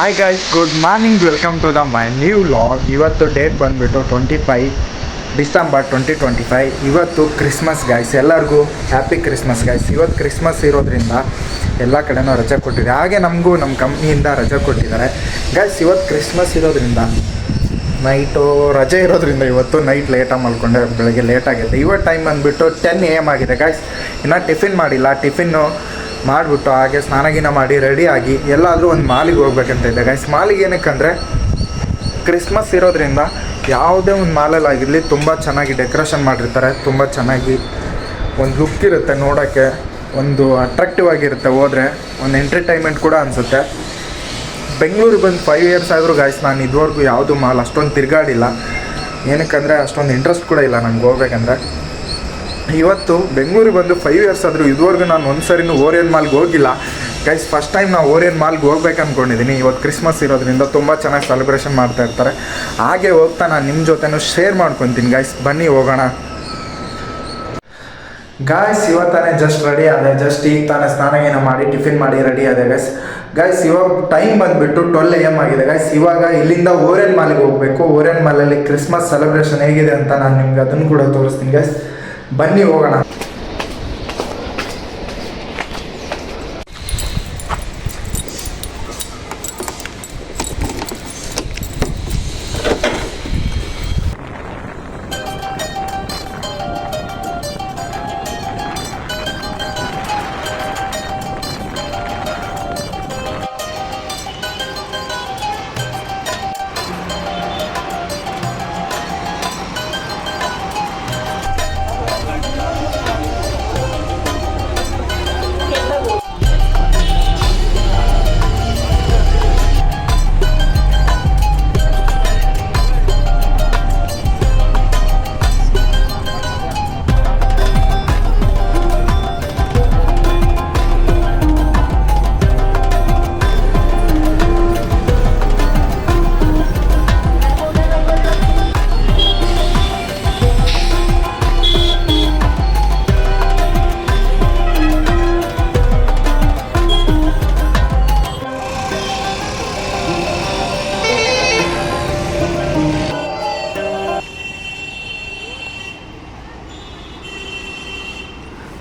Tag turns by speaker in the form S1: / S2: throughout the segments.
S1: Hi guys, good morning. Welcome to the my new vlog. ಇವತ್ತು date ಬಂದುಬಿಟ್ಟು 25 December 2025. ಇವತ್ತು Christmas guys. ಎಲ್ಲರಿಗೂ happy Christmas guys. ಇವತ್ತು Christmas ಇರೋದ್ರಿಂದ ಎಲ್ಲ ಕಡೆನೂ ರಜೆ ಕೊಟ್ಟಿದ್ದಾರೆ. ಹಾಗೆ ನಮಗೂ ನಮ್ಮ ಕಂಪ್ನಿಯಿಂದ ರಜೆ ಕೊಟ್ಟಿದ್ದಾರೆ ಗೈಸ್. ಇವತ್ತು ಕ್ರಿಸ್ಮಸ್ ಇರೋದ್ರಿಂದ ನೈಟು ರಜೆ ಇರೋದ್ರಿಂದ ಇವತ್ತು ನೈಟ್ ಲೇಟಾಗಿ ಮಲ್ಕೊಂಡೆ, ಬೆಳಗ್ಗೆ ಲೇಟಾಗಿದೆ. ಇವತ್ತು ಟೈಮ್ ಬಂದುಬಿಟ್ಟು 10 AM ಆಗಿದೆ ಗೈಸ್. ಇನ್ನೂ ಟಿಫಿನ್ ಮಾಡಿಲ್ಲ. ಟಿಫಿನ್ನು ಮಾಡಿಬಿಟ್ಟು ಹಾಗೆ ಸ್ನಾನಗಿನ ಮಾಡಿ ರೆಡಿಯಾಗಿ ಎಲ್ಲಾದರೂ ಒಂದು ಮಾಲಿಗೆ ಹೋಗ್ಬೇಕಂತ ಇದೆ ಗೈಸ್. ಮಾಲಿಗೆ ಏನಕ್ಕಂದರೆ ಕ್ರಿಸ್ಮಸ್ ಇರೋದ್ರಿಂದ ಯಾವುದೇ ಒಂದು ಮಾಲಲ್ಲಾಗಿರಲಿ ತುಂಬ ಚೆನ್ನಾಗಿ ಡೆಕೋರೇಷನ್ ಮಾಡಿರ್ತಾರೆ. ತುಂಬ ಚೆನ್ನಾಗಿ ಒಂದು ಲುಕ್ ಇರುತ್ತೆ, ನೋಡೋಕ್ಕೆ ಒಂದು ಅಟ್ರಾಕ್ಟಿವ್ ಆಗಿರುತ್ತೆ. ಹೋದರೆ ಒಂದು ಎಂಟರ್ಟೈನ್ಮೆಂಟ್ ಕೂಡ ಅನಿಸುತ್ತೆ. ಬೆಂಗಳೂರಿಗೆ ಬಂದು 5 years ಆದರೂ ಗೈಸ್ ನಾನು ಇದುವರೆಗೂ ಯಾವುದು ಮಾಲ್ ಅಷ್ಟೊಂದು ತಿರುಗಾಡಿಲ್ಲ. ಏನಕ್ಕಂದರೆ ಅಷ್ಟೊಂದು ಇಂಟ್ರೆಸ್ಟ್ ಕೂಡ ಇಲ್ಲ ನನಗೆ ಹೋಗ್ಬೇಕಂದ್ರೆ. ಇವತ್ತು ಬೆಂಗಳೂರಿಗೆ ಬಂದು 5 years ಆದರೂ ಇದುವರೆಗೂ ನಾನು ಒಂದು ಸರಿನೂ ಓರಿಯನ್ ಮಾಲ್ಗೆ ಹೋಗಿಲ್ಲ ಗೈಸ್. ಫಸ್ಟ್ ಟೈಮ್ ನಾವು ಓರಿಯನ್ ಮಾಲ್ಗೆ ಹೋಗ್ಬೇಕು ಅಂದ್ಕೊಂಡಿದ್ದೀನಿ. ಇವತ್ತು ಕ್ರಿಸ್ಮಸ್ ಇರೋದ್ರಿಂದ ತುಂಬ ಚೆನ್ನಾಗಿ ಸೆಲೆಬ್ರೇಷನ್ ಮಾಡ್ತಾ ಇರ್ತಾರೆ. ಹಾಗೆ ಹೋಗ್ತಾ ನಾನು ನಿಮ್ಮ ಜೊತೆನೂ ಶೇರ್ ಮಾಡ್ಕೊತೀನಿ ಗೈಸ್. ಬನ್ನಿ ಹೋಗೋಣ ಗಾಯ್ಸ್. ಇವತ್ತಾನೆ ಜಸ್ಟ್ ರೆಡಿ ಆದೆ. ಈಗ ತಾನೇ ಸ್ನಾನಗೇನ ಮಾಡಿ ಟಿಫಿನ್ ಮಾಡಿ ರೆಡಿ ಆದೆ ಗೈಸ್. ಇವಾಗ ಟೈಮ್ ಬಂದುಬಿಟ್ಟು 12 AM ಆಗಿದೆ ಗೈಸ್. ಇವಾಗ ಇಲ್ಲಿಂದ ಓರಿಯನ್ ಮಾಲಿಗೆ ಹೋಗಬೇಕು. ಓರಿಯನ್ ಮಾಲಲ್ಲಿ ಕ್ರಿಸ್ಮಸ್ ಸೆಲೆಬ್ರೇಷನ್ ಹೇಗಿದೆ ಅಂತ ನಾನು ನಿಮ್ಗೆ ಅದನ್ನು ಕೂಡ ತೋರಿಸ್ತೀನಿ ಗೈಸ್. ಬನ್ನಿ ಹೋಗೋಣ.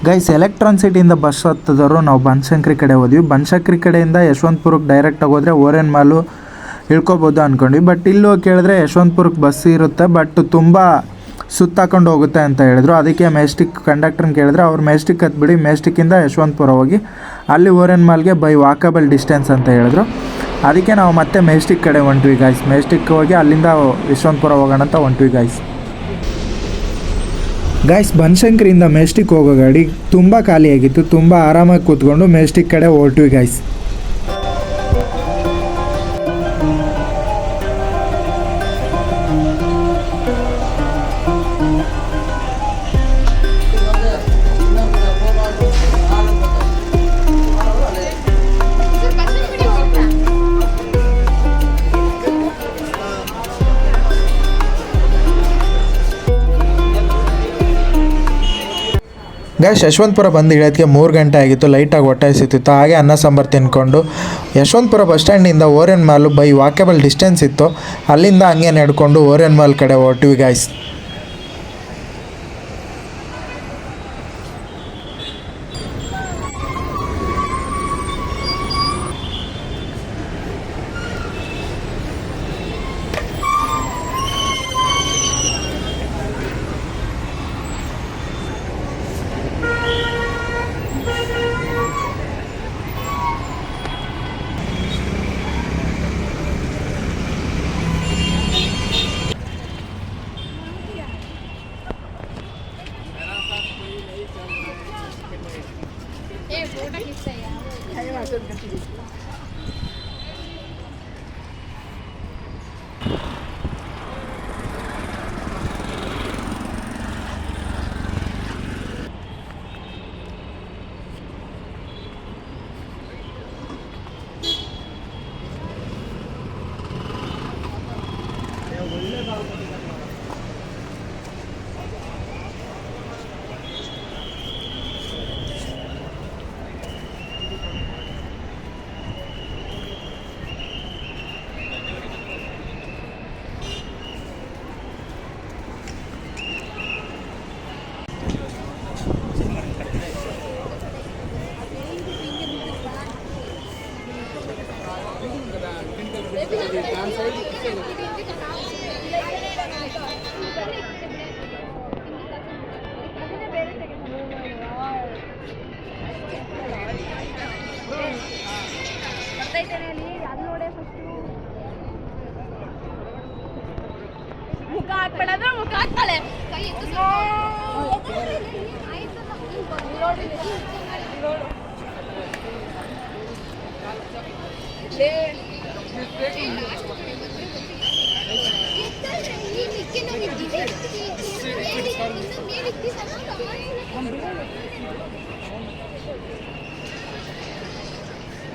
S1: ಗೈಸ್, ಎಲೆಕ್ಟ್ರಾನ್ ಸಿಟಿಯಿಂದ ಬಸ್ ಹತ್ತಿದವರು ನಾವು ಬನಶಂಕರಿ ಕಡೆ ಹೋದ್ವಿ. ಬನಶಂಕರಿ ಕಡೆಯಿಂದ ಯಶವಂತಪುರಕ್ಕೆ ಡೈರೆಕ್ಟಾಗಿ ಹೋದರೆ ಓರಿಯನ್ ಮಾಲು ಇಳ್ಕೊಬೋದು ಅಂದ್ಕೊಂಡ್ವಿ. ಬಟ್ ಇಲ್ಲಿ ಕೇಳಿದ್ರೆ ಯಶವಂತಪುರಕ್ಕೆ ಬಸ್ ಇರುತ್ತೆ, ಬಟ್ ತುಂಬ ಸುತ್ತಾಕೊಂಡು ಹೋಗುತ್ತೆ ಅಂತ ಹೇಳಿದ್ರು. ಅದಕ್ಕೆ ಮೆಜೆಸ್ಟಿಕ್ ಕಂಡಕ್ಟ್ರನ್ನ ಕೇಳಿದ್ರೆ ಅವ್ರು ಮೆಜೆಸ್ಟಿಕ್ ಹತ್ಬಿಡಿ, ಮೆಜೆಸ್ಟಿಕ್ಕಿಂದ ಯಶವಂತಪುರ ಹೋಗಿ ಅಲ್ಲಿ ಓರಿಯನ್ ಮಾಲ್ಗೆ ಬೈ ವಾಕಬಲ್ ಡಿಸ್ಟೆನ್ಸ್ ಅಂತ ಹೇಳಿದ್ರು. ಅದಕ್ಕೆ ನಾವು ಮತ್ತೆ ಮೆಜೆಸ್ಟಿಕ್ ಕಡೆ ಹೊಂಟ್ವಿ ಗಾಯ್ಸ್. ಮೆಜೆಸ್ಟಿಕ್ ಹೋಗಿ ಅಲ್ಲಿಂದ ಯಶವಂತಪುರ ಹೋಗೋಣ ಅಂತ ಹೊಂಟ್ವಿ ಗಾಯ್ಸ್. ಬನಶಂಕರಿಯಿಂದ ಮೆಜೆಸ್ಟಿಕ್ ಹೋಗೋ ಗಾಡಿ ತುಂಬ ಖಾಲಿಯಾಗಿತ್ತು. ತುಂಬ ಆರಾಮಾಗಿ ಕೂತ್ಕೊಂಡು ಮೆಜೆಸ್ಟಿಕ್ ಕಡೆ ಹೊರಟ್ವಿ ಗಾಯ್ಸ್. ಯಶವಂತಪುರ ಬಂದು ಇಳಿಯೋದಕ್ಕೆ 3 ಗಂಟೆ ಆಗಿತ್ತು. ಲೈಟಾಗಿ ಹೊಟ್ಟೆ ಹಸಿತಿತ್ತು. ಹಾಗೆ ಅನ್ನ ಸಾಂಬಾರು ತಿನ್ಕೊಂಡು ಯಶವಂತಪುರ ಬಸ್ ಸ್ಟ್ಯಾಂಡಿಂದ Orion mall by walkable distance ಇತ್ತು. ಅಲ್ಲಿಂದ ಹಂಗೆ ನಡ್ಕೊಂಡು ಓರಿಯನ್ ಮಾಲ್ ಕಡೆ ಹೊರಟ್ವಿ ಗಾಯ್ಸ್.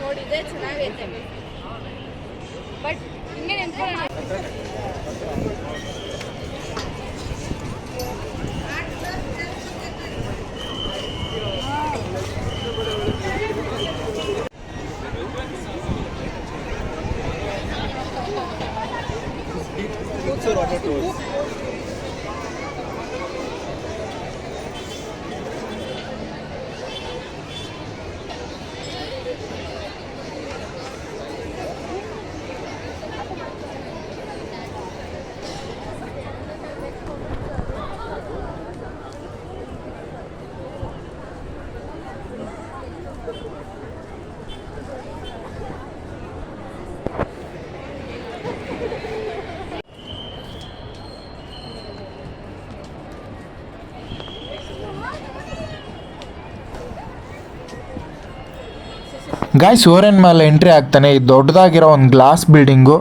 S2: ನೋಡಿದೆ ಚೆನ್ನಾಗೈತೆ ಬಟ್ ಹಿಂಗೆ ನೆನ್ಕೊಳ್ಳೋಣ.
S1: ಗಾಯ್ಸ್ ಓರೆನ್ ಮಾಲ್ ಎಂಟ್ರಿ ಆಗ್ತಾನೆ ಈ ದೊಡ್ಡದಾಗಿರೋ ಒಂದು ಗ್ಲಾಸ್ ಬಿಲ್ಡಿಂಗು,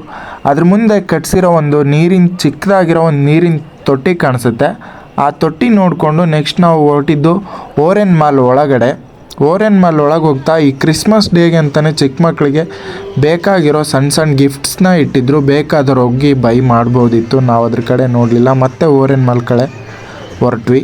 S1: ಅದ್ರ ಮುಂದೆ ಕಟ್ಸಿರೋ ಒಂದು ಚಿಕ್ಕದಾಗಿರೋ ಒಂದು ನೀರಿನ ತೊಟ್ಟಿ ಕಾಣಿಸುತ್ತೆ. ಆ ತೊಟ್ಟಿ ನೋಡಿಕೊಂಡು ನೆಕ್ಸ್ಟ್ ನಾವು ಹೊರಟಿದ್ದು ಓರೆನ್ ಮಾಲ್ ಒಳಗಡೆ. ಓರೆನ್ ಮಾಲ್ ಒಳಗೆ ಹೋಗ್ತಾ ಈ ಕ್ರಿಸ್ಮಸ್ ಡೇಗೆ ಅಂತಲೇ ಚಿಕ್ಕ ಮಕ್ಕಳಿಗೆ ಬೇಕಾಗಿರೋ ಸಣ್ಣ ಸಣ್ಣ ಗಿಫ್ಟ್ಸ್ನ ಇಟ್ಟಿದ್ರು. ಬೇಕಾದವ್ರು ಹೋಗಿ ಬೈ ಮಾಡ್ಬೋದಿತ್ತು, ನಾವು ಅದ್ರ ಕಡೆ ನೋಡಲಿಲ್ಲ. ಮತ್ತೆ ಓರೆನ್ ಮಾಲ್ ಕಡೆ ಹೊರಟ್ವಿ.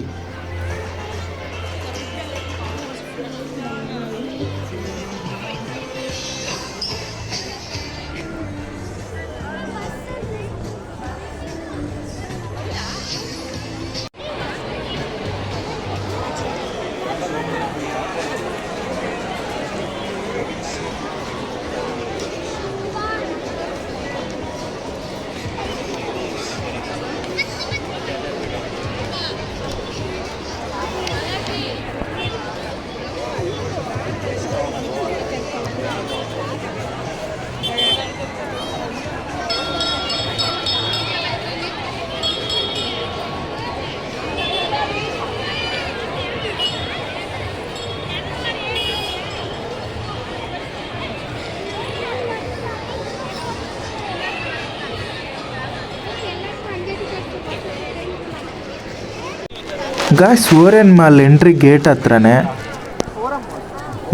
S1: Guys Orion mall entry gate ಹತ್ರನೇ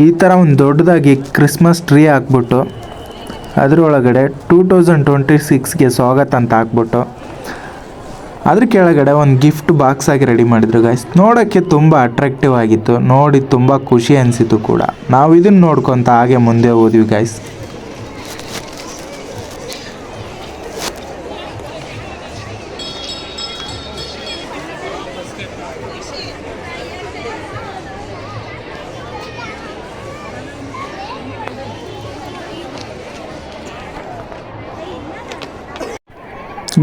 S1: ಈ ಥರ ಒಂದು ದೊಡ್ಡದಾಗಿ ಕ್ರಿಸ್ಮಸ್ ಟ್ರೀ ಹಾಕ್ಬಿಟ್ಟು ಅದರೊಳಗಡೆ 2026ಗೆ ಸ್ವಾಗತ ಅಂತ ಹಾಕ್ಬಿಟ್ಟು ಅದ್ರ ಕೆಳಗಡೆ ಒಂದು ಗಿಫ್ಟ್ ಬಾಕ್ಸ್ ಆಗಿ ರೆಡಿ ಮಾಡಿದ್ರು ಗಾಯ್ಸ್. ನೋಡೋಕ್ಕೆ ತುಂಬ ಅಟ್ರಾಕ್ಟಿವ್ ಆಗಿತ್ತು, ನೋಡಿ ತುಂಬ ಖುಷಿ ಅನಿಸಿತು ಕೂಡ. ನಾವು ಇದನ್ನು ನೋಡ್ಕೊತ ಹಾಗೆ ಮುಂದೆ ಹೋದ್ವಿ ಗಾಯ್ಸ್.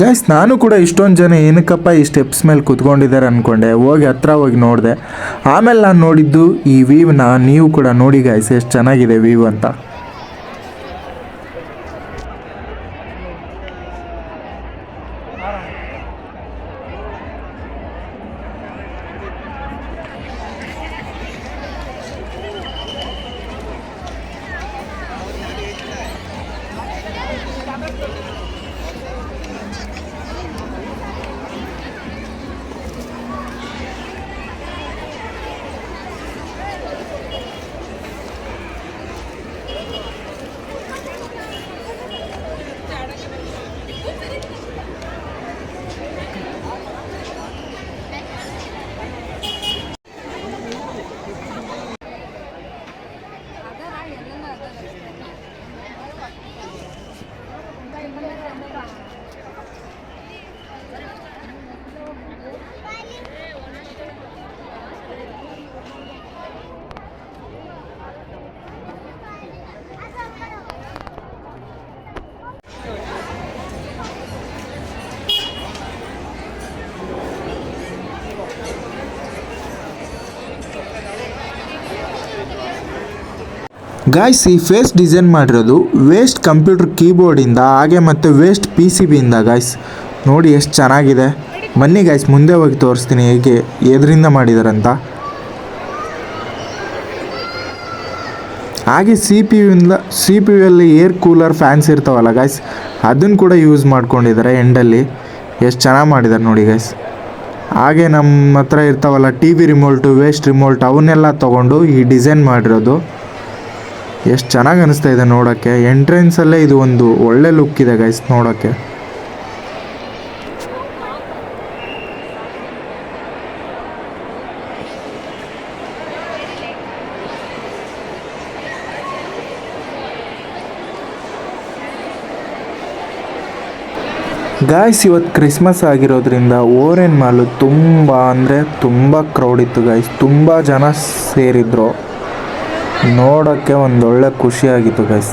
S1: ಗಾಯ್ಸ್ ನಾನು ಕೂಡ ಇಷ್ಟೊಂದು ಜನ ಏನಕ್ಕಪ್ಪ ಈ ಸ್ಟೆಪ್ಸ್ ಮೇಲೆ ಕೂತ್ಕೊಂಡಿದ್ದಾರೆ ಅಂದ್ಕೊಂಡೆ. ಹತ್ರ ಹೋಗಿ ನೋಡಿದೆ. ಆಮೇಲೆ ನಾನು ನೋಡಿದ್ದು ಈ ವ್ಯೂವ್ನ. ನೀವು ಕೂಡ ನೋಡಿ ಗಾಯ್ಸ್ ಎಷ್ಟು ಚೆನ್ನಾಗಿದೆ ವ್ಯೂ ಅಂತ. ಗಾಯ್ಸ್ ಈ ಫೇಸ್ ಡಿಸೈನ್ ಮಾಡಿರೋದು ವೇಸ್ಟ್ ಕಂಪ್ಯೂಟರ್ ಕೀಬೋರ್ಡಿಂದ ಹಾಗೆ ಮತ್ತು ವೇಸ್ಟ್ PCBಯಿಂದ ಗಾಯ್ಸ್. ನೋಡಿ ಎಷ್ಟು ಚೆನ್ನಾಗಿದೆ. ಬನ್ನಿ ಗೈಸ್ ಮುಂದೆ ಹೋಗಿ ತೋರಿಸ್ತೀನಿ ಹೇಗೆ ಎದರಿಂದ ಮಾಡಿದಾರಂತ. ಹಾಗೆ ಸಿ ಪಿ ಯುಲ್ಲಿ ಏರ್ ಕೂಲರ್ ಫ್ಯಾನ್ಸ್ ಇರ್ತಾವಲ್ಲ ಗೈಸ್, ಅದನ್ನು ಕೂಡ ಯೂಸ್ ಮಾಡ್ಕೊಂಡಿದ್ದಾರೆ ಎಂಡಲ್ಲಿ. ಎಷ್ಟು ಚೆನ್ನಾಗಿ ಮಾಡಿದ್ದಾರೆ ನೋಡಿ ಗೈಸ್. ಹಾಗೆ ನಮ್ಮ ಹತ್ರ ಇರ್ತಾವಲ್ಲ ಟಿ ವಿ ರಿಮೋಲ್ಟು, ವೇಸ್ಟ್ ರಿಮೋಲ್ಟ್, ಅವನ್ನೆಲ್ಲ ತೊಗೊಂಡು ಈ ಡಿಸೈನ್ ಮಾಡಿರೋದು. ಎಷ್ಟು ಚೆನ್ನಾಗಿ ಅನಿಸ್ತಾ ಇದೆ ನೋಡೋಕ್ಕೆ. ಎಂಟ್ರೆನ್ಸಲ್ಲೇ ಇದು ಒಂದು ಒಳ್ಳೆ ಲುಕ್ ಇದೆ ಗೈಸ್ ನೋಡೋಕ್ಕೆ. ಗಾಯ್ಸ್ ಇವತ್ತು ಕ್ರಿಸ್ಮಸ್ ಆಗಿರೋದ್ರಿಂದ ಓರೆನ್ ಮಾಲು ತುಂಬ ಅಂದರೆ ತುಂಬ ಕ್ರೌಡ್ ಇತ್ತು ಗಾಯ್ಸ್. ತುಂಬ ಜನ ಸೇರಿದ್ರು, ನೋಡೋಕ್ಕೆ ಒಂದೊಳ್ಳೆ ಖುಷಿಯಾಗಿತ್ತು guys.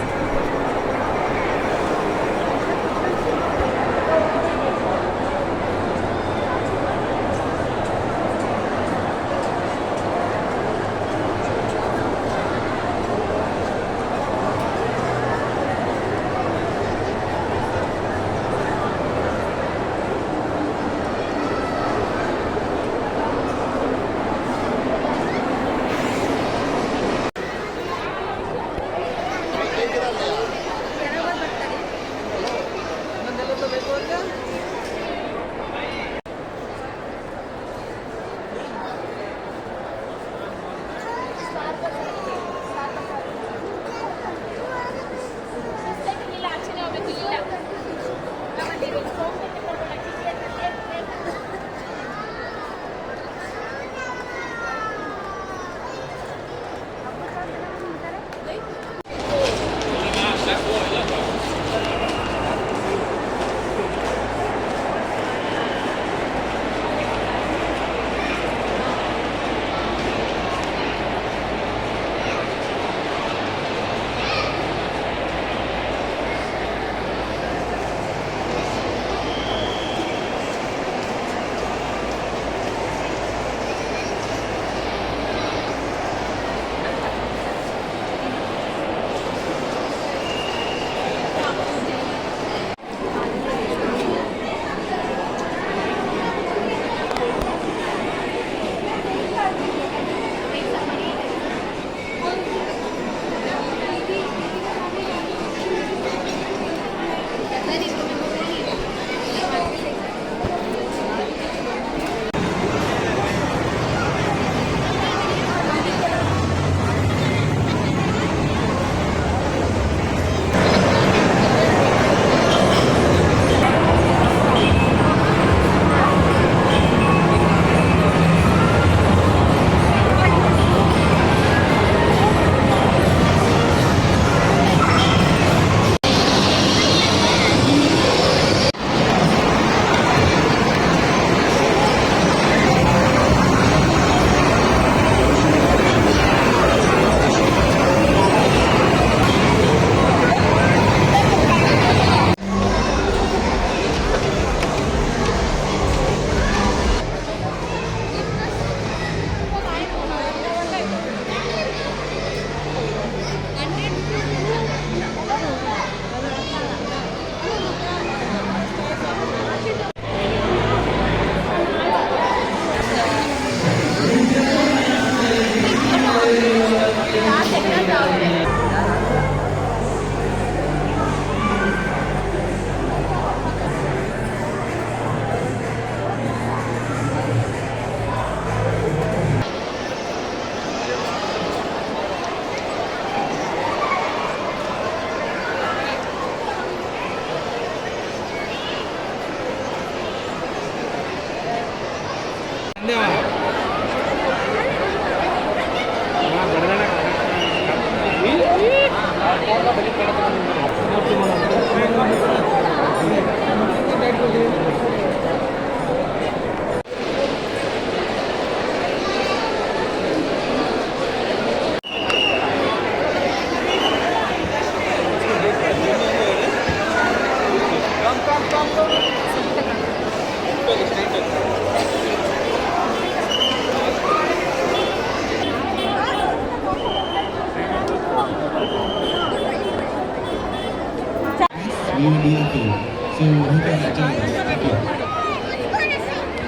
S3: We will be okay. So you can enjoy this. Thank you.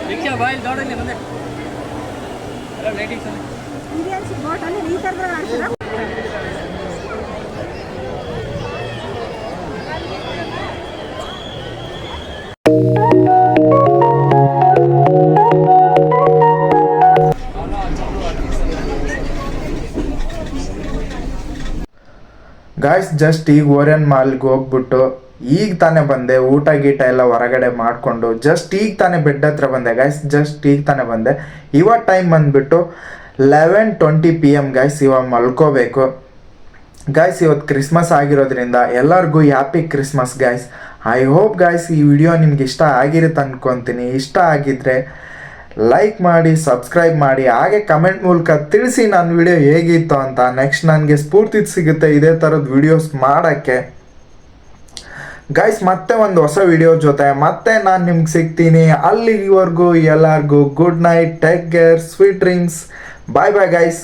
S3: रिक्शा बाइल दौड़ले बंदे अरे लेडीज
S4: ಇಂಡಿಯನ್ ಬಾಟ್ ಅಲ್ಲಿ ಈ ತರದಾಗ ಆಡ್ತಾರ.
S1: ಗಾಯ್ಸ್ ಜಸ್ಟ್ ಈಗ ಓರಿಯನ್ ಮಾಲ್ಗೆ ಹೋಗ್ಬಿಟ್ಟು ಈಗ ತಾನೇ ಬಂದೆ, ಊಟ ಗೀಟ ಎಲ್ಲ ಹೊರಗಡೆ ಮಾಡಿಕೊಂಡು ಜಸ್ಟ್ ಈಗ ತಾನೇ ಬೆಡ್ ಹತ್ರ ಬಂದೆ ಗಾಯ್ಸ್. ಜಸ್ಟ್ ಈಗ ತಾನೇ ಬಂದೆ. ಇವಾಗ ಟೈಮ್ ಬಂದುಬಿಟ್ಟು 11:20 PM ಗಾಯ್ಸ್. ಇವಾಗ ಮಲ್ಕೋಬೇಕು ಗಾಯ್ಸ್. ಇವತ್ತು ಕ್ರಿಸ್ಮಸ್ ಆಗಿರೋದ್ರಿಂದ ಎಲ್ಲರಿಗೂ happy Christmas guys. I hope guys ಈ ವಿಡಿಯೋ ನಿಮ್ಗೆ ಇಷ್ಟ ಆಗಿರುತ್ತೆ ಅಂದ್ಕೊತೀನಿ. ಇಷ್ಟ ಆಗಿದ್ದರೆ ಲೈಕ್ ಮಾಡಿ, ಸಬ್ಸ್ಕ್ರೈಬ್ ಮಾಡಿ, ಹಾಗೆ ಕಮೆಂಟ್ ಮೂಲಕ ತಿಳಿಸಿ ನನ್ನ ವಿಡಿಯೋ ಹೇಗಿತ್ತು ಅಂತ. ನೆಕ್ಸ್ಟ್ ನನಗೆ ಸ್ಫೂರ್ತಿ ಸಿಗುತ್ತೆ ಇದೇ ಥರದ ವಿಡಿಯೋಸ್ ಮಾಡೋಕ್ಕೆ ಗಾಯ್ಸ್. ಮತ್ತೆ ಒಂದು ಹೊಸ ವಿಡಿಯೋ ಜೊತೆ ಮತ್ತೆ ನಾನು ನಿಮ್ಗೆ ಸಿಗ್ತೀನಿ. ಅಲ್ಲಿವರೆಗೂ ಎಲ್ಲರಿಗೂ good night, take care, sweet dreams, bye bye guys.